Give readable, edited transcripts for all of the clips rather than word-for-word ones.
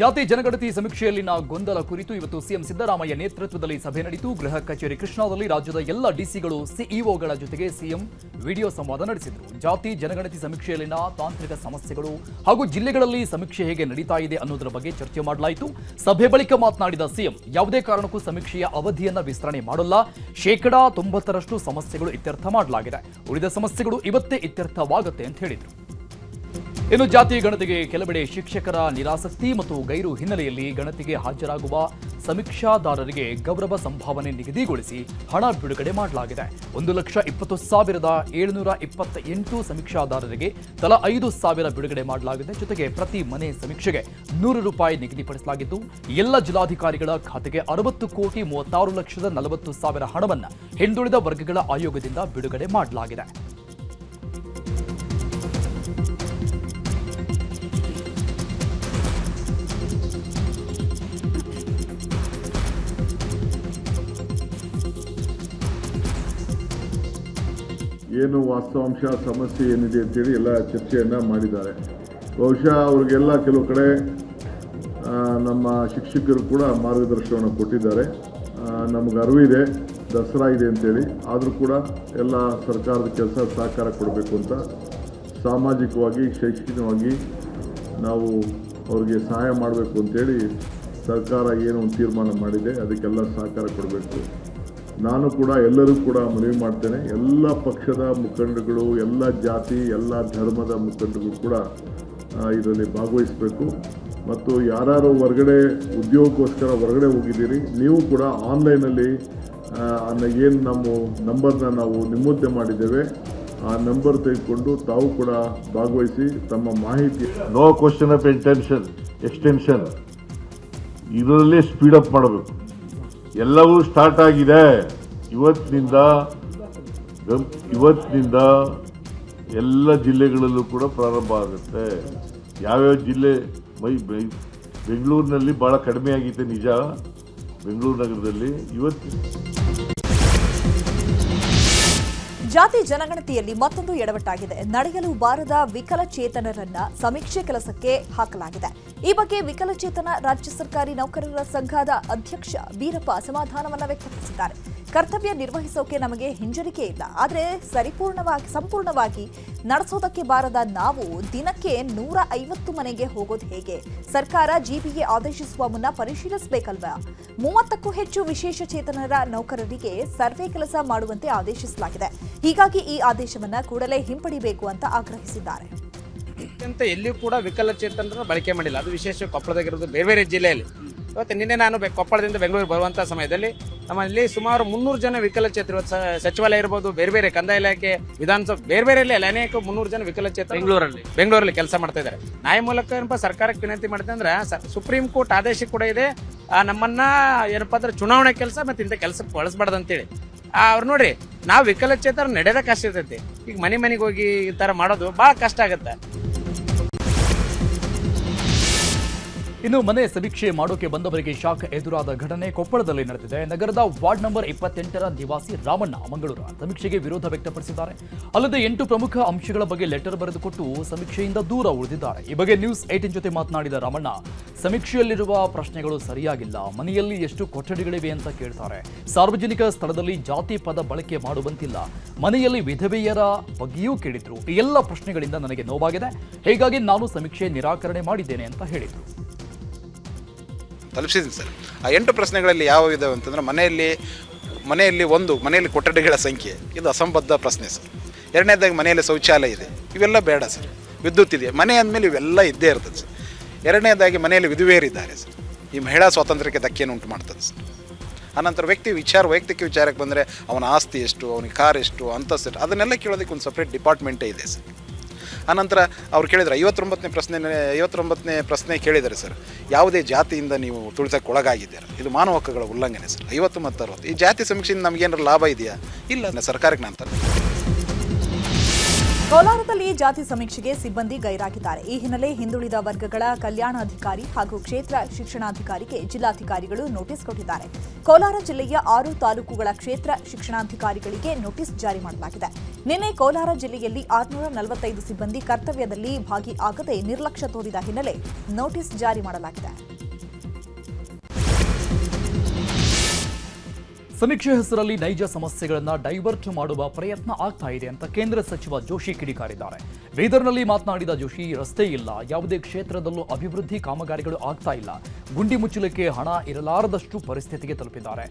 ಜಾತಿ ಜನಗಣತಿ ಸಮೀಕ್ಷೆಯಲ್ಲಿನ ಗೊಂದಲ ಕುರಿತು ಇವತ್ತು ಸಿಎಂ ಸಿದ್ದರಾಮಯ್ಯ ನೇತೃತ್ವದಲ್ಲಿ ಸಭೆ ನಡೆಯಿತು. ಗೃಹ ಕಚೇರಿ ಕೃಷ್ಣಾದಲ್ಲಿ ರಾಜ್ಯದ ಎಲ್ಲ ಡಿಸಿಗಳು ಸಿಇಒಗಳ ಜೊತೆಗೆ ಸಿಎಂ ವಿಡಿಯೋ ಸಂವಾದ ನಡೆಸಿದರು. ಜಾತಿ ಜನಗಣತಿ ಸಮೀಕ್ಷೆಯಲ್ಲಿನ ತಾಂತ್ರಿಕ ಸಮಸ್ಯೆಗಳು ಹಾಗೂ ಜಿಲ್ಲೆಗಳಲ್ಲಿ ಸಮೀಕ್ಷೆ ಹೇಗೆ ನಡೀತಾ ಇದೆ ಅನ್ನೋದರ ಬಗ್ಗೆ ಚರ್ಚೆ ಮಾಡಲಾಯಿತು. ಸಭೆ ಬಳಿಕ ಮಾತನಾಡಿದ ಸಿಎಂ, ಯಾವುದೇ ಕಾರಣಕ್ಕೂ ಸಮೀಕ್ಷೆಯ ಅವಧಿಯನ್ನ ವಿಸ್ತರಣೆ ಮಾಡಲ್ಲ. 90% ಸಮಸ್ಯೆಗಳು ಇತ್ಯರ್ಥ ಮಾಡಲಾಗಿದೆ. ಉಳಿದ ಸಮಸ್ಯೆಗಳು ಇವತ್ತೇ ಇತ್ಯರ್ಥವಾಗುತ್ತೆ ಅಂತ ಹೇಳಿದರು. ಇನ್ನು ಜಾತಿ ಗಣತಿಗೆ ಕೆಲವೆಡೆ ಶಿಕ್ಷಕರ ನಿರಾಸಕ್ತಿ ಮತ್ತು ಗೈರು ಹಿನ್ನೆಲೆಯಲ್ಲಿ ಗಣತಿಗೆ ಹಾಜರಾಗುವ ಸಮೀಕ್ಷಾದಾರರಿಗೆ ಗೌರವ ಸಂಭಾವನೆ ನಿಗದಿಗೊಳಿಸಿ ಹಣ ಬಿಡುಗಡೆ ಮಾಡಲಾಗಿದೆ. 1,20,728 ಸಮೀಕ್ಷಾದಾರರಿಗೆ ತಲಾ 5,000 ಬಿಡುಗಡೆ ಮಾಡಲಾಗಿದೆ. ಜೊತೆಗೆ ಪ್ರತಿ ಮನೆ ಸಮೀಕ್ಷೆಗೆ ₹100 ನಿಗದಿಪಡಿಸಲಾಗಿದ್ದು, ಎಲ್ಲ ಜಿಲ್ಲಾಧಿಕಾರಿಗಳ ಖಾತೆಗೆ 60,36,40,000 ಹಣವನ್ನು ಹಿಂದುಳಿದ ವರ್ಗಗಳ ಆಯೋಗದಿಂದ ಬಿಡುಗಡೆ ಮಾಡಲಾಗಿದೆ. ಏನು ವಾಸ್ತವಾಂಶ ಸಮಸ್ಯೆ ಏನಿದೆ ಅಂತೇಳಿ ಎಲ್ಲ ಚರ್ಚೆಯನ್ನು ಮಾಡಿದ್ದಾರೆ. ಬಹುಶಃ ಅವ್ರಿಗೆಲ್ಲ ಕೆಲವು ಕಡೆ ನಮ್ಮ ಶಿಕ್ಷಕರು ಕೂಡ ಮಾರ್ಗದರ್ಶನವನ್ನು ಕೊಟ್ಟಿದ್ದಾರೆ. ನಮಗೆ ಅರಿವಿದೆ ದಸರಾ ಇದೆ ಅಂತೇಳಿ, ಆದರೂ ಕೂಡ ಎಲ್ಲ ಸರ್ಕಾರದ ಕೆಲಸ ಸಹಕಾರ ಕೊಡಬೇಕು ಅಂತ ಸಾಮಾಜಿಕವಾಗಿ ಶೈಕ್ಷಣಿಕವಾಗಿ ನಾವು ಅವ್ರಿಗೆ ಸಹಾಯ ಮಾಡಬೇಕು ಅಂತೇಳಿ ಸರ್ಕಾರ ಏನು ಒಂದು ತೀರ್ಮಾನ ಮಾಡಿದೆ, ಅದಕ್ಕೆಲ್ಲ ಸಹಕಾರ ಕೊಡಬೇಕು. ನಾನು ಕೂಡ ಎಲ್ಲರೂ ಕೂಡ ಮನವಿ ಮಾಡ್ತೇನೆ, ಎಲ್ಲ ಪಕ್ಷದ ಮುಖಂಡಗಳು, ಎಲ್ಲ ಜಾತಿ, ಎಲ್ಲ ಧರ್ಮದ ಮುಖಂಡಗಳು ಕೂಡ ಇದರಲ್ಲಿ ಭಾಗವಹಿಸಬೇಕು. ಮತ್ತು ಯಾರು ಹೊರಗಡೆ ಉದ್ಯೋಗಕ್ಕೋಸ್ಕರ ಹೊರಗಡೆ ಹೋಗಿದ್ದೀರಿ, ನೀವು ಕೂಡ ಆನ್ಲೈನಲ್ಲಿ ಏನು ನಮ್ಮ ನಂಬರ್ನ ನಾವು ನಿಮ್ಮುದ್ದೆ ಮಾಡಿದ್ದೇವೆ, ಆ ನಂಬರ್ ತೆಗೆದುಕೊಂಡು ತಾವು ಕೂಡ ಭಾಗವಹಿಸಿ ತಮ್ಮ ಮಾಹಿತಿ. ನೋ ಕ್ವಶನ್ ಆಫ್ ಎಕ್ಸ್ಟೆನ್ಷನ್ ಇದರಲ್ಲಿ ಸ್ಪೀಡಪ್ ಮಾಡಬೇಕು. ಎಲ್ಲವೂ ಸ್ಟಾರ್ಟ್ ಆಗಿದೆ. ಇವತ್ತಿನಿಂದ ಎಲ್ಲ ಜಿಲ್ಲೆಗಳಲ್ಲೂ ಕೂಡ ಪ್ರಾರಂಭ ಆಗುತ್ತೆ. ಯಾವ್ಯಾವ ಜಿಲ್ಲೆ ಬೆಂಗಳೂರಿನಲ್ಲಿ ಭಾಳ ಕಡಿಮೆ ಆಗಿದೆ ನಿಜ. ಬೆಂಗಳೂರು ನಗರದಲ್ಲಿ ಜಾತಿ ಜನಗಣತಿಯಲ್ಲಿ ಮತ್ತೊಂದು ಎಡವಟ್ಟಾಗಿದೆ. ನಡೆಯಲು ಬಾರದ ವಿಕಲಚೇತನರನ್ನ ಸಮೀಕ್ಷೆ ಕೆಲಸಕ್ಕೆ ಹಾಕಲಾಗಿದೆ. ಈ ಬಗ್ಗೆ ವಿಕಲಚೇತನ ರಾಜ್ಯ ಸರ್ಕಾರಿ ನೌಕರರ ಸಂಘದ ಅಧ್ಯಕ್ಷ ಬೀರಪ್ಪ ಅಸಮಾಧಾನವನ್ನ ವ್ಯಕ್ತಪಡಿಸಿದ್ದಾರೆ. ಕರ್ತವ್ಯ ನಿರ್ವಹಿಸೋಕೆ ನಮಗೆ ಹಿಂಜರಿಕೆ ಇಲ್ಲ, ಆದರೆ ಸಂಪೂರ್ಣವಾಗಿ ನಡೆಸೋದಕ್ಕೆ ಬಾರದ ನಾವು ದಿನಕ್ಕೆ 150 ಮನೆಗೆ ಹೋಗೋದು ಹೇಗೆ? ಸರ್ಕಾರ ಜಿಬಿಎ ಆದೇಶಿಸುವ ಮುನ್ನ ಪರಿಶೀಲಿಸಬೇಕಲ್ವಾ? 30ಕ್ಕೂ ಹೆಚ್ಚು ವಿಶೇಷ ಚೇತನರ ನೌಕರರಿಗೆ ಸರ್ವೆ ಕೆಲಸ ಮಾಡುವಂತೆ ಆದೇಶಿಸಲಾಗಿದೆ. ಹೀಗಾಗಿ ಈ ಆದೇಶವನ್ನ ಕೂಡಲೇ ಹಿಂಪಡಿಬೇಕು ಅಂತ ಆಗ್ರಹಿಸಿದ್ದಾರೆ. ಎಲ್ಲಿಯೂ ಕೂಡ ವಿಕಲಚೇತನರ ಬಳಕೆ ಮಾಡಿಲ್ಲ. ಅದು ವಿಶೇಷ ಕೊಪ್ಪಳದಾಗಿರೋದು. ಬೇರೆ ಬೇರೆ ಜಿಲ್ಲೆಯಲ್ಲಿ ಇವತ್ತು ನಿನ್ನೆ ನಾನು ಕೊಪ್ಪಳದಿಂದ ಬೆಂಗಳೂರು ಬರುವಂಥ ಸಮಯದಲ್ಲಿ ನಮ್ಮಲ್ಲಿ ಸುಮಾರು 300 ಜನ ವಿಕಲಚೇತನರು, ಸಚಿವಾಲಯ ಇರ್ಬೋದು, ಬೇರೆ ಬೇರೆ ಕಂದಾಯ ಇಲಾಖೆ, ವಿಧಾನಸಭೆ, ಬೇರೆ ಬೇರೆ ಅನೇಕ 300 ಜನ ವಿಕಲಚೇತನರು ಬೆಂಗಳೂರಲ್ಲಿ ಕೆಲಸ ಮಾಡ್ತಾ ಇದ್ದಾರೆ. ನ್ಯಾಯ ಮೂಲಕ ಏನಪ್ಪ ಸರ್ಕಾರಕ್ಕೆ ವಿನಂತಿ ಮಾಡ್ತಾರೆ ಅಂದ್ರೆ, ಸುಪ್ರೀಂ ಕೋರ್ಟ್ ಆದೇಶ ಕೂಡ ಇದೆ, ನಮ್ಮನ್ನ ಏನಪ್ಪ ಅಂದ್ರೆ ಚುನಾವಣೆ ಕೆಲಸ ಮತ್ತೆ ಇಂಥ ಕೆಲಸಕ್ಕೆ ಬಳಸಬಾರ್ದು ಅಂತೇಳಿ. ಅವ್ರು ನೋಡ್ರಿ, ನಾವು ವಿಕಲಚೇತನ ನಡೆಯೋದ ಕಷ್ಟ ಇರ್ತೈತಿ. ಈಗ ಮನೆಗೆ ಹೋಗಿ ಈ ಥರ ಮಾಡೋದು ಭಾಳ ಕಷ್ಟ ಆಗುತ್ತೆ. ಇನ್ನು ಮನೆ ಸಮೀಕ್ಷೆ ಮಾಡೋಕೆ ಬಂದವರಿಗೆ ಶಾಕ್ ಎದುರಾದ ಘಟನೆ ಕೊಪ್ಪಳದಲ್ಲಿ ನಡೆದಿದೆ. ನಗರದ ವಾರ್ಡ್ ನಂಬರ್ 28ರ ನಿವಾಸಿ ರಾಮಣ್ಣ ಮಂಗಳೂರು ಸಮೀಕ್ಷೆಗೆ ವಿರೋಧ ವ್ಯಕ್ತಪಡಿಸಿದ್ದಾರೆ. ಅಲ್ಲದೆ 8 ಪ್ರಮುಖ ಅಂಶಗಳ ಬಗ್ಗೆ ಲೆಟರ್ ಬರೆದುಕೊಟ್ಟು ಸಮೀಕ್ಷೆಯಿಂದ ದೂರ ಉಳಿದಿದ್ದಾರೆ. ಈ ಬಗ್ಗೆ ನ್ಯೂಸ್ 18 ಜೊತೆ ಮಾತನಾಡಿದ ರಾಮಣ್ಣ, ಸಮೀಕ್ಷೆಯಲ್ಲಿರುವ ಪ್ರಶ್ನೆಗಳು ಸರಿಯಾಗಿಲ್ಲ, ಮನೆಯಲ್ಲಿ ಎಷ್ಟು ಕೊಠಡಿಗಳಿವೆ ಅಂತ ಕೇಳ್ತಾರೆ, ಸಾರ್ವಜನಿಕ ಸ್ಥಳದಲ್ಲಿ ಜಾತಿ ಪದ ಬಳಕೆ ಮಾಡುವಂತಿಲ್ಲ, ಮನೆಯಲ್ಲಿ ವಿಧವೆಯರ ಬಗ್ಗೆಯೂ ಕೇಳಿದ್ರು. ಈ ಎಲ್ಲ ಪ್ರಶ್ನೆಗಳಿಂದ ನನಗೆ ನೋವಾಗಿದೆ, ಹೀಗಾಗಿ ನಾನು ಸಮೀಕ್ಷೆ ನಿರಾಕರಣೆ ಮಾಡಿದ್ದೇನೆ ಅಂತ ಹೇಳಿದರು. ತಲುಪಿಸಿದ್ದೀನಿ ಸರ್. ಆ 8 ಪ್ರಶ್ನೆಗಳಲ್ಲಿ ಯಾವ ಇದಾವೆ ಅಂತಂದರೆ, ಮನೆಯಲ್ಲಿ ಕೊಠಡಿಗಳ ಸಂಖ್ಯೆ, ಇದು ಅಸಂಬದ್ಧ ಪ್ರಶ್ನೆ ಸರ್. ಎರಡನೇದಾಗಿ ಮನೆಯಲ್ಲಿ ಶೌಚಾಲಯ ಇದೆ, ಇವೆಲ್ಲ ಬೇಡ ಸರ್. ವಿದ್ಯುತ್ ಇದೆ, ಮನೆ ಅಂದಮೇಲೆ ಇವೆಲ್ಲ ಇದ್ದೇ ಇರ್ತದೆ ಸರ್. ಎರಡನೇದಾಗಿ ಮನೆಯಲ್ಲಿ ವಿಧವೆಯರಿದ್ದಾರೆ ಸರ್, ಈ ಮಹಿಳಾ ಸ್ವಾತಂತ್ರ್ಯಕ್ಕೆ ಧಕ್ಕೆಯನ್ನು ಉಂಟು ಮಾಡ್ತದೆ ಸರ್. ಆನಂತರ ವೈಯಕ್ತಿಕ ವಿಚಾರಕ್ಕೆ ಬಂದರೆ ಅವನ ಆಸ್ತಿ ಎಷ್ಟು, ಅವನಿಗೆ ಕಾರ್ ಎಷ್ಟು, ಅಂತಸ್ತು, ಅದನ್ನೆಲ್ಲ ಕೇಳೋದಕ್ಕೆ ಒಂದು ಸಪ್ರೇಟ್ ಡಿಪಾರ್ಟ್ಮೆಂಟೇ ಇದೆ ಸರ್. ಆನಂತರ ಅವ್ರು ಕೇಳಿದರೆ 59ನೇ ಪ್ರಶ್ನೆ ಕೇಳಿದ್ದಾರೆ ಸರ್, ಯಾವುದೇ ಜಾತಿಯಿಂದ ನೀವು ತುಳಿತಕ್ಕೆ ಒಳಗಾಗಿದ್ದೀರಾ, ಇದು ಮಾನವ ಹಕ್ಕುಗಳ ಉಲ್ಲಂಘನೆ ಸರ್. 50 ಮತ್ತು 60 ಈ ಜಾತಿ ಸಮೀಕ್ಷೆಯಿಂದ ನಮಗೇನಾದ್ರು ಲಾಭ ಇದೆಯಾ? ಇಲ್ಲ, ಸರ್ಕಾರಕ್ಕೆ ನಾನು ಕೋಲಾರದಲ್ಲಿ ಜಾತಿ ಸಮೀಕ್ಷೆಗೆ ಸಿಬ್ಬಂದಿ ಗೈರಾಗಿದ್ದಾರೆ. ಈ ಹಿನ್ನೆಲೆ ಹಿಂದುಳಿದ ವರ್ಗಗಳ ಕಲ್ಯಾಣಾಧಿಕಾರಿ ಹಾಗೂ ಕ್ಷೇತ್ರ ಶಿಕ್ಷಣಾಧಿಕಾರಿಗೆ ಜಿಲ್ಲಾಧಿಕಾರಿಗಳು ನೋಟಿಸ್ ಕೊಟ್ಟಿದ್ದಾರೆ. ಕೋಲಾರ ಜಿಲ್ಲೆಯ 6 ತಾಲೂಕುಗಳ ಕ್ಷೇತ್ರ ಶಿಕ್ಷಣಾಧಿಕಾರಿಗಳಿಗೆ ನೋಟಿಸ್ ಜಾರಿ ಮಾಡಲಾಗಿದೆ. ನಿನ್ನೆ ಕೋಲಾರ ಜಿಲ್ಲೆಯಲ್ಲಿ 645 ಸಿಬ್ಬಂದಿ ಕರ್ತವ್ಯದಲ್ಲಿ ಭಾಗಿಯಾಗದೆ ನಿರ್ಲಕ್ಷ್ಯ ತೋರಿದ ಹಿನ್ನೆಲೆ ನೋಟಿಸ್ ಜಾರಿ ಮಾಡಲಾಗಿದೆ. ಸಮೀಕ್ಷೆ ಹೆಸರಲ್ಲಿ ನೈಜ ಸಮಸ್ಯೆಗಳನ್ನು ಡೈವರ್ಟ್ ಮಾಡುವ ಪ್ರಯತ್ನ ಆಗ್ತಾ ಇದೆ ಅಂತ ಕೇಂದ್ರ ಸಚಿವ ಜೋಶಿ ಕಿಡಿಕಾರಿದ್ದಾರೆ. ಬೀದರ್ನಲ್ಲಿ ಮಾತನಾಡಿದ ಜೋಶಿ, ರಸ್ತೆ ಇಲ್ಲ, ಯಾವುದೇ ಕ್ಷೇತ್ರದಲ್ಲೂ ಅಭಿವೃದ್ಧಿ ಕಾಮಗಾರಿಗಳು ಆಗ್ತಾ ಇಲ್ಲ, ಗುಂಡಿ ಮುಚ್ಚಲಿಕ್ಕೆ ಹಣ ಇರಲಾರದಷ್ಟು ಪರಿಸ್ಥಿತಿಗೆ ತಲುಪಿದ್ದಾರೆ.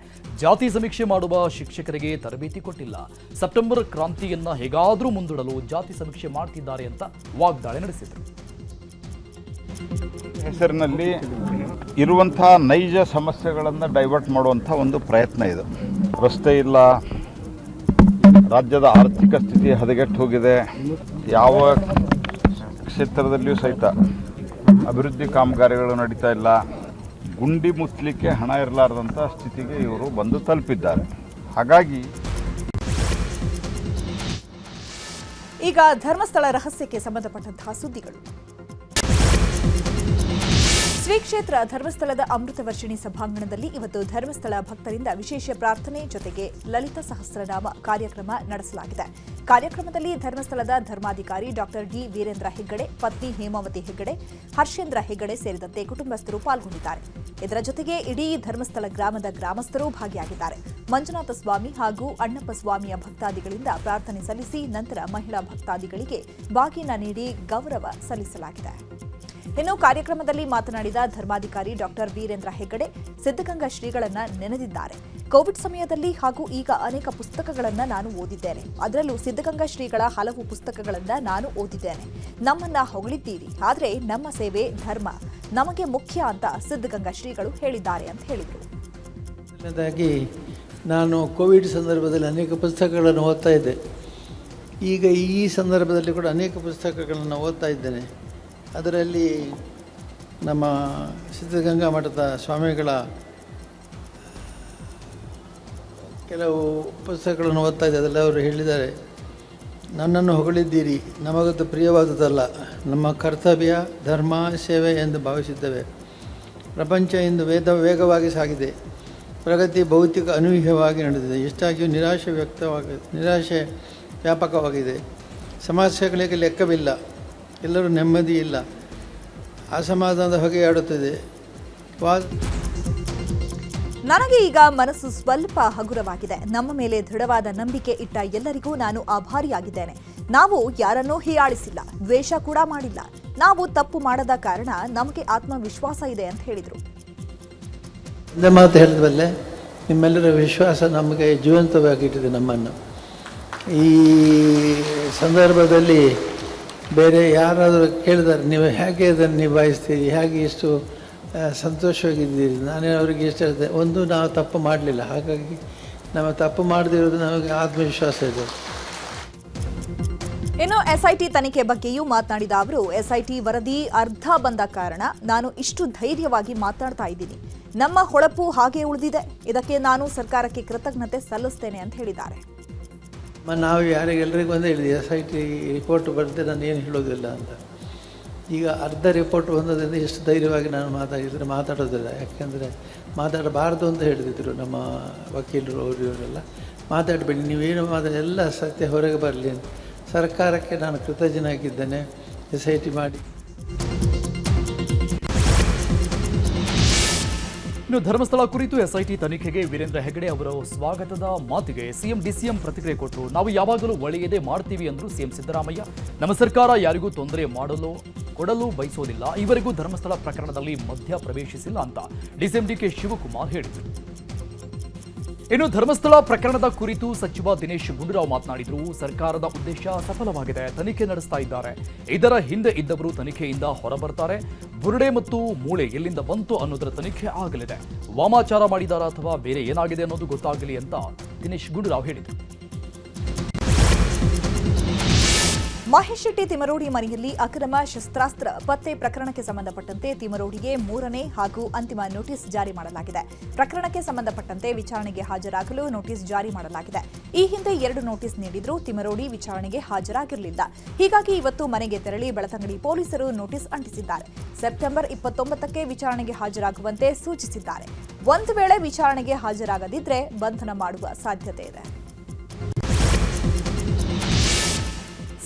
ಜಾತಿ ಸಮೀಕ್ಷೆ ಮಾಡುವ ಶಿಕ್ಷಕರಿಗೆ ತರಬೇತಿ ಕೊಟ್ಟಿಲ್ಲ, ಸೆಪ್ಟೆಂಬರ್ ಕ್ರಾಂತಿಯನ್ನ ಹೇಗಾದರೂ ಮುಂದೂಡಲು ಜಾತಿ ಸಮೀಕ್ಷೆ ಮಾಡ್ತಿದ್ದಾರೆ ಅಂತ ವಾಗ್ದಾಳಿ ನಡೆಸಿದರು. ಹೆಸರಿನಲ್ಲಿ ಇರುವಂಥ ನೈಜ ಸಮಸ್ಯೆಗಳನ್ನು ಡೈವರ್ಟ್ ಮಾಡುವಂಥ ಒಂದು ಪ್ರಯತ್ನ ಇದು. ರಸ್ತೆ ಇಲ್ಲ, ರಾಜ್ಯದ ಆರ್ಥಿಕ ಸ್ಥಿತಿ ಹದಗೆಟ್ಟು ಹೋಗಿದೆ, ಯಾವ ಕ್ಷೇತ್ರದಲ್ಲಿಯೂ ಸಹಿತ ಅಭಿವೃದ್ಧಿ ಕಾಮಗಾರಿಗಳು ನಡೀತಾ ಇಲ್ಲ, ಗುಂಡಿ ಮುಚ್ಚಲಿಕ್ಕೆ ಹಣ ಇರಲಾರ್ದಂಥ ಸ್ಥಿತಿಗೆ ಇವರು ಬಂದು ತಲುಪಿದ್ದಾರೆ. ಹಾಗಾಗಿ ಈಗ ಧರ್ಮಸ್ಥಳ ರಹಸ್ಯಕ್ಕೆ ಸಂಬಂಧಪಟ್ಟಂತಹ ಸುದ್ದಿಗಳು. ಶ್ರೀ ಕ್ಷೇತ್ರ ಧರ್ಮಸ್ಥಳದ ಅಮೃತ ವರ್ಷಿಣಿ ಸಭಾಂಗಣದಲ್ಲಿ ಇವತ್ತು ಧರ್ಮಸ್ಥಳ ಭಕ್ತರಿಂದ ವಿಶೇಷ ಪ್ರಾರ್ಥನೆ ಜೊತೆಗೆ ಲಲಿತ ಸಹಸ್ರನಾಮ ಕಾರ್ಯಕ್ರಮ ನಡೆಸಲಾಗಿದೆ. ಕಾರ್ಯಕ್ರಮದಲ್ಲಿ ಧರ್ಮಸ್ಥಳದ ಧರ್ಮಾಧಿಕಾರಿ ಡಾಕ್ಟರ್ ಡಿ ವೀರೇಂದ್ರ ಹೆಗ್ಗಡೆ, ಪತ್ನಿ ಹೇಮಾವತಿ ಹೆಗ್ಗಡೆ, ಹರ್ಷೇಂದ್ರ ಹೆಗ್ಗಡೆ ಸೇರಿದಂತೆ ಕುಟುಂಬಸ್ಥರು ಪಾಲ್ಗೊಂಡಿದ್ದಾರೆ. ಇದರ ಜೊತೆಗೆ ಇಡೀ ಧರ್ಮಸ್ಥಳ ಗ್ರಾಮದ ಗ್ರಾಮಸ್ಥರು ಭಾಗಿಯಾಗಿದ್ದಾರೆ. ಮಂಜುನಾಥ ಸ್ವಾಮಿ ಹಾಗೂ ಅಣ್ಣಪ್ಪ ಸ್ವಾಮಿಯ ಭಕ್ತಾದಿಗಳಿಂದ ಪ್ರಾರ್ಥನೆ ಸಲ್ಲಿಸಿ ನಂತರ ಮಹಿಳಾ ಭಕ್ತಾದಿಗಳಿಗೆ ಬಾಗಿನ ನೀಡಿ ಗೌರವ ಸಲ್ಲಿಸಲಾಗಿದೆ. ಇನ್ನು ಕಾರ್ಯಕ್ರಮದಲ್ಲಿ ಮಾತನಾಡಿದ ಧರ್ಮಾಧಿಕಾರಿ ಡಾಕ್ಟರ್ ವೀರೇಂದ್ರ ಹೆಗ್ಗಡೆ, ಸಿದ್ಧಗಂಗಾ ಶ್ರೀಗಳನ್ನ ನೆನೆದಿದ್ದಾರೆ. ಕೋವಿಡ್ ಸಮಯದಲ್ಲಿ ಹಾಗೂ ಈಗ ಅನೇಕ ಪುಸ್ತಕಗಳನ್ನ ನಾನು ಓದಿದ್ದೇನೆ. ಅದರಲ್ಲೂ ಸಿದ್ಧಗಂಗಾ ಶ್ರೀಗಳ ಹಲವು ಪುಸ್ತಕಗಳನ್ನ ನಾನು ಓದಿದ್ದೇನೆ. ನಮ್ಮನ್ನ ಹೊಗಳಿದ್ದೀರಿ, ಆದರೆ ನಮ್ಮ ಸೇವೆ ಧರ್ಮ ನಮಗೆ ಮುಖ್ಯ ಅಂತ ಸಿದ್ಧಗಂಗಾ ಶ್ರೀಗಳು ಹೇಳಿದ್ದಾರೆ ಅಂತ ಹೇಳಿದರು. ಮೊದಲನೇದಾಗಿ ನಾನು ಕೋವಿಡ್ ಸಂದರ್ಭದಲ್ಲಿ ಅನೇಕ ಪುಸ್ತಕಗಳನ್ನು ಓದ್ತಾ ಇದ್ದೆ. ಈಗ ಈ ಸಂದರ್ಭದಲ್ಲಿ ಕೂಡ ಅನೇಕ ಪುಸ್ತಕಗಳನ್ನು ಓದ್ತಾ ಇದ್ದೇನೆ. ಅದರಲ್ಲಿ ನಮ್ಮ ಸಿದ್ಧಗಂಗಾ ಮಠದ ಸ್ವಾಮಿಗಳ ಕೆಲವು ಪುಸ್ತಕಗಳನ್ನು ಓದ್ತಾ ಇದ್ದೆ. ಅದೆಲ್ಲ ಅವರು ಹೇಳಿದ್ದಾರೆ, ನನ್ನನ್ನು ಹೊಗಳಿದ್ದೀರಿ, ನಮಗದು ಪ್ರಿಯವಾದುದಲ್ಲ, ನಮ್ಮ ಕರ್ತವ್ಯ ಧರ್ಮ ಸೇವೆ ಎಂದು ಭಾವಿಸಿದ್ದೇವೆ. ಪ್ರಪಂಚ ಇಂದು ವೇಗವಾಗಿ ಸಾಗಿದೆ, ಪ್ರಗತಿ ಭೌತಿಕ ಅನೂಹ್ಯವಾಗಿ ನಡೆದಿದೆ. ಎಷ್ಟಾಗಿಯೂ ನಿರಾಶೆ ವ್ಯಾಪಕವಾಗಿದೆ. ಸಮಸ್ಯೆಗಳಿಗೆ ಲೆಕ್ಕವಿಲ್ಲ, ಎಲ್ಲರೂ ನೆಮ್ಮದಿ ಇಲ್ಲ, ಅಸಮಾಧಾನದ ಹೊಗೆಯಾಡುತ್ತದೆ. ನನಗೆ ಈಗ ಮನಸ್ಸು ಸ್ವಲ್ಪ ಹಗುರವಾಗಿದೆ. ನಮ್ಮ ಮೇಲೆ ದೃಢವಾದ ನಂಬಿಕೆ ಇಟ್ಟ ಎಲ್ಲರಿಗೂ ನಾನು ಆಭಾರಿಯಾಗಿದ್ದೇನೆ. ನಾವು ಯಾರನ್ನೂ ಹೀಯಾಳಿಸಿಲ್ಲ, ದ್ವೇಷ ಕೂಡ ಮಾಡಿಲ್ಲ. ನಾವು ತಪ್ಪು ಮಾಡದ ಕಾರಣ ನಮಗೆ ಆತ್ಮವಿಶ್ವಾಸ ಇದೆ ಅಂತ ಹೇಳಿದರು. ಒಂದೇ ಮಾತು ಹೇಳಿದ್ವಲ್ಲೇ, ನಿಮ್ಮೆಲ್ಲರ ವಿಶ್ವಾಸ ನಮಗೆ ಜೀವಂತವಾಗಿಟ್ಟಿದೆ ನಮ್ಮನ್ನು. ಈ ಸಂದರ್ಭದಲ್ಲಿ ಬೇರೆ ಯಾರಾದರೂ ಕೇಳಿದರೆ ನೀವು ಹೇಗೆ ಅದನ್ನು ನಿಭಾಯಿಸ್ತೀರಿ, ಹೇಗೆ ಇಷ್ಟು ಸಂತೋಷವಾಗಿದ್ದೀರಿ, ನಾನೇ ಅವರಿಗೆ ಇಷ್ಟ ಹೇಳಿದೆ, ಒಂದು ನಾವು ತಪ್ಪು ಮಾಡಲಿಲ್ಲ, ಹಾಗಾಗಿ ನಮ್ಮ ತಪ್ಪು ಮಾಡದಿರೋದು ನಮಗೆ ಆತ್ಮವಿಶ್ವಾಸ ಇದೆ. ಇನ್ನು ಎಸ್ಐಟಿ ತನಿಖೆ ಬಗ್ಗೆಯೂ ಮಾತನಾಡಿದ ಅವರು, ಎಸ್ಐಟಿ ವರದಿ ಅರ್ಧ ಬಂದ ಕಾರಣ ನಾನು ಇಷ್ಟು ಧೈರ್ಯವಾಗಿ ಮಾತನಾಡ್ತಾ ಇದ್ದೀನಿ. ನಮ್ಮ ಹೊಳಪು ಹಾಗೆ ಉಳಿದಿದೆ. ಇದಕ್ಕೆ ನಾನು ಸರ್ಕಾರಕ್ಕೆ ಕೃತಜ್ಞತೆ ಸಲ್ಲಿಸ್ತೇನೆ ಅಂತ ಹೇಳಿದ್ದಾರೆ. ನಾವು ಯಾರಿಗೆಲ್ಲರಿಗೂ ಒಂದೇ ಹೇಳಿದೆ, SIT ರಿಪೋರ್ಟ್ ಬರೆದೇ ನಾನು ಏನು ಹೇಳೋದಿಲ್ಲ ಅಂತ. ಈಗ ಅರ್ಧ ರಿಪೋರ್ಟ್ ಬಂದದ್ರಿಂದ ಎಷ್ಟು ಧೈರ್ಯವಾಗಿ ನಾನು ಮಾತಾಡೋದಿಲ್ಲ. ಯಾಕೆಂದರೆ ಮಾತಾಡಬಾರ್ದು ಅಂತ ಹೇಳಿದ್ರು ನಮ್ಮ ವಕೀಲರು, ಇವರೆಲ್ಲ ಮಾತಾಡಬೇಡಿ, ನೀವೇನು ಎಲ್ಲ ಸತ್ಯ ಹೊರಗೆ ಬರಲಿ ಅಂತ. ಸರ್ಕಾರಕ್ಕೆ ನಾನು ಕೃತಜ್ಞನಾಗಿದ್ದೇನೆ SIT ಮಾಡಿ. ಇನ್ನು ಧರ್ಮಸ್ಥಳ ಕುರಿತು ಎಸ್ಐಟಿ ತನಿಖೆಗೆ ವೀರೇಂದ್ರ ಹೆಗ್ಗಡೆ ಅವರ ಸ್ವಾಗತದ ಮಾತಿಗೆ ಸಿಎಂ ಡಿಸಿಎಂ ಪ್ರತಿಕ್ರಿಯೆ ಕೊಟ್ಟರು. ನಾವು ಯಾವಾಗಲೂ ಒಳ್ಳೆಯದೇ ಮಾಡ್ತೀವಿ ಅಂದ್ರು ಸಿಎಂ ಸಿದ್ದರಾಮಯ್ಯ. ನಮ್ಮ ಸರ್ಕಾರ ಯಾರಿಗೂ ತೊಂದರೆ ಕೊಡಲು ಬಯಸೋದಿಲ್ಲ. ಈವರೆಗೂ ಧರ್ಮಸ್ಥಳ ಪ್ರಕರಣದಲ್ಲಿ ಮಧ್ಯ ಪ್ರವೇಶಿಸಿಲ್ಲ ಅಂತ ಡಿಸಿಎಂ ಡಿಕೆ ಶಿವಕುಮಾರ್ ಹೇಳಿದರು. ಇನ್ನು ಧರ್ಮಸ್ಥಳ ಪ್ರಕರಣದ ಕುರಿತು ಸಚಿವ ದಿನೇಶ್ ಗುಂಡೂರಾವ್ ಮಾತನಾಡಿದರು. ಸರ್ಕಾರದ ಉದ್ದೇಶ ಸಫಲವಾಗಿದೆ, ತನಿಖೆ ನಡೆಸ್ತಾ ಇದ್ದಾರೆ. ಇದರ ಹಿಂದೆ ಇದ್ದವರು ತನಿಖೆಯಿಂದ ಹೊರಬರ್ತಾರೆ. ಬುರುಡೆ ಮತ್ತು ಮೂಳೆ ಎಲ್ಲಿಂದ ಬಂತು ಅನ್ನೋದರ ತನಿಖೆ ಆಗಲಿದೆ. ವಾಮಾಚಾರ ಮಾಡಿದಾರ ಅಥವಾ ಬೇರೆ ಏನಾಗಿದೆ ಅನ್ನೋದು ಗೊತ್ತಾಗಲಿ ಅಂತ ದಿನೇಶ್ ಗುಂಡೂರಾವ್ ಹೇಳಿದರು. ಮಹೇಶ್ ಶೆಟ್ಟಿ ತಿಮರೋಡಿ ಮನೆಯಲ್ಲಿ ಅಕ್ರಮ ಶಸ್ತ್ರಾಸ್ತ್ರ ಪತ್ತೆ ಪ್ರಕರಣಕ್ಕೆ ಸಂಬಂಧಪಟ್ಟಂತೆ ತಿಮರೋಡಿಗೆ 3ನೇ ಹಾಗೂ ಅಂತಿಮ ನೋಟಿಸ್ ಜಾರಿ ಮಾಡಲಾಗಿದೆ. ಪ್ರಕರಣಕ್ಕೆ ಸಂಬಂಧಪಟ್ಟಂತೆ ವಿಚಾರಣೆಗೆ ಹಾಜರಾಗಲು ನೋಟಿಸ್ ಜಾರಿ ಮಾಡಲಾಗಿದೆ. ಈ ಹಿಂದೆ 2 ನೋಟಿಸ್ ನೀಡಿದ್ರೂ ತಿಮರೋಡಿ ವಿಚಾರಣೆಗೆ ಹಾಜರಾಗಿರಲಿಲ್ಲ. ಹೀಗಾಗಿ ಇವತ್ತು ಮನೆಗೆ ತೆರಳಿ ಬೆಳತಂಗಡಿ ಪೊಲೀಸರು ನೋಟಿಸ್ ಅಂಟಿಸಿದ್ದಾರೆ. ಸೆಪ್ಟೆಂಬರ್ 29ಕ್ಕೆ ವಿಚಾರಣೆಗೆ ಹಾಜರಾಗುವಂತೆ ಸೂಚಿಸಿದ್ದಾರೆ. ಒಂದು ವೇಳೆ ವಿಚಾರಣೆಗೆ ಹಾಜರಾಗದಿದ್ರೆ ಬಂಧನ ಮಾಡುವ ಸಾಧ್ಯತೆ ಇದೆ.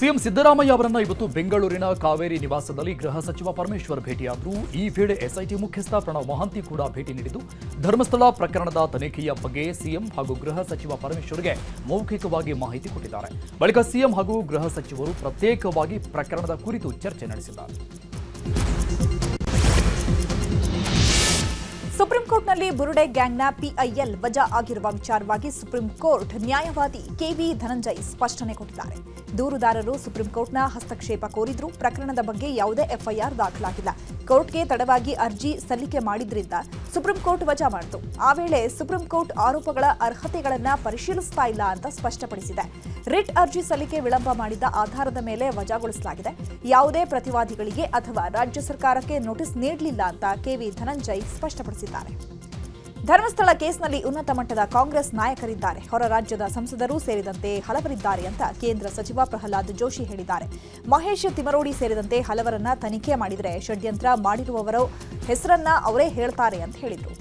ಸಿಎಂ ಸಿದ್ದರಾಮಯ್ಯ ಅವರನ್ನ ಇವತ್ತು ಬೆಂಗಳೂರಿನ ಕಾವೇರಿ ನಿವಾಸದಲ್ಲಿ ಗೃಹ ಸಚಿವ ಪರಮೇಶ್ವರ್ ಭೇಟಿಯಾದರು. ಈ ವೇಳೆ ಎಸ್ಐಟಿ ಮುಖ್ಯಸ್ಥ ಪ್ರಣವ್ ಮಹಾಂತಿ ಕೂಡ ಭೇಟಿ ನೀಡಿದ್ದು ಧರ್ಮಸ್ಥಳ ಪ್ರಕರಣದ ತನಿಖೆಯ ಬಗ್ಗೆ ಸಿಎಂ ಹಾಗೂ ಗೃಹ ಸಚಿವ ಪರಮೇಶ್ವರ್ಗೆ ಮೌಖಿಕವಾಗಿ ಮಾಹಿತಿ ಕೊಟ್ಟಿದ್ದಾರೆ. ಬಳಿಕ ಸಿಎಂ ಹಾಗೂ ಗೃಹ ಸಚಿವರು ಪ್ರತ್ಯೇಕವಾಗಿ ಪ್ರಕರಣದ ಕುರಿತು ಚರ್ಚೆ ನಡೆಸಿದ್ದಾರೆ. ಸುಪ್ರೀಂ ಕೋರ್ಟ್ನಲ್ಲಿ ಬುರುಡೆ ಗ್ಯಾಂಗ್ನ ಪಿಐಎಲ್ ವಜಾ ಆಗಿರುವ ವಿಚಾರವಾಗಿ ಸುಪ್ರೀಂ ಕೋರ್ಟ್ ನ್ಯಾಯವಾದಿ ಕೆವಿ ಧನಂಜಯ್ ಸ್ಪಷ್ಟನೆ ಕೊಟ್ಟಿದ್ದಾರೆ. ದೂರುದಾರರು ಸುಪ್ರೀಂ ಕೋರ್ಟ್ನ ಹಸ್ತಕ್ಷೇಪ ಕೋರಿದ್ರು. ಪ್ರಕರಣದ ಬಗ್ಗೆ ಯಾವುದೇ ಎಫ್ಐಆರ್ ದಾಖಲಾಗಿಲ್ಲ. ಕೋರ್ಟ್ಗೆ ತಡವಾಗಿ ಅರ್ಜಿ ಸಲ್ಲಿಕೆ ಮಾಡಿದ್ರಿಂದ ಸುಪ್ರೀಂ ಕೋರ್ಟ್ ವಜಾ ಮಾಡಿತು. ಆ ವೇಳೆ ಸುಪ್ರೀಂ ಕೋರ್ಟ್ ಆರೋಪಗಳ ಅರ್ಹತೆಗಳನ್ನು ಪರಿಶೀಲಿಸ್ತಾ ಇಲ್ಲ ಅಂತ ಸ್ಪಷ್ಟಪಡಿಸಿದೆ. ರಿಟ್ ಅರ್ಜಿ ಸಲ್ಲಿಕೆ ವಿಳಂಬ ಮಾಡಿದ ಆಧಾರದ ಮೇಲೆ ವಜಾಗೊಳಿಸಲಾಗಿದೆ. ಯಾವುದೇ ಪ್ರತಿವಾದಿಗಳಿಗೆ ಅಥವಾ ರಾಜ್ಯ ಸರ್ಕಾರಕ್ಕೆ ನೋಟಿಸ್ ನೀಡಲಿಲ್ಲ ಅಂತ ಕೆವಿ ಧನಂಜಯ್ ಸ್ಪಷ್ಟಪಡಿಸಿದ್ದಾರೆ. ಧರ್ಮಸ್ಥಳ ಕೇಸ್ನಲ್ಲಿ ಉನ್ನತ ಮಟ್ಟದ ಕಾಂಗ್ರೆಸ್ ನಾಯಕರಿದ್ದಾರೆ. ಹೊರ ರಾಜ್ಯದ ಸಂಸದರು ಸೇರಿದಂತೆ ಹಲವರಿದ್ದಾರೆ ಅಂತ ಕೇಂದ್ರ ಸಚಿವ ಪ್ರಹ್ಲಾದ್ ಜೋಶಿ ಹೇಳಿದ್ದಾರೆ. ಮಹೇಶ್ ತಿಮರೋಡಿ ಸೇರಿದಂತೆ ಹಲವರನ್ನ ತನಿಖೆ ಮಾಡಿದರೆ ಷಡ್ಯಂತ್ರ ಮಾಡಿರುವವರ ಹೆಸರನ್ನ ಅವರೇ ಹೇಳ್ತಾರೆ ಅಂತ ಹೇಳಿದರು.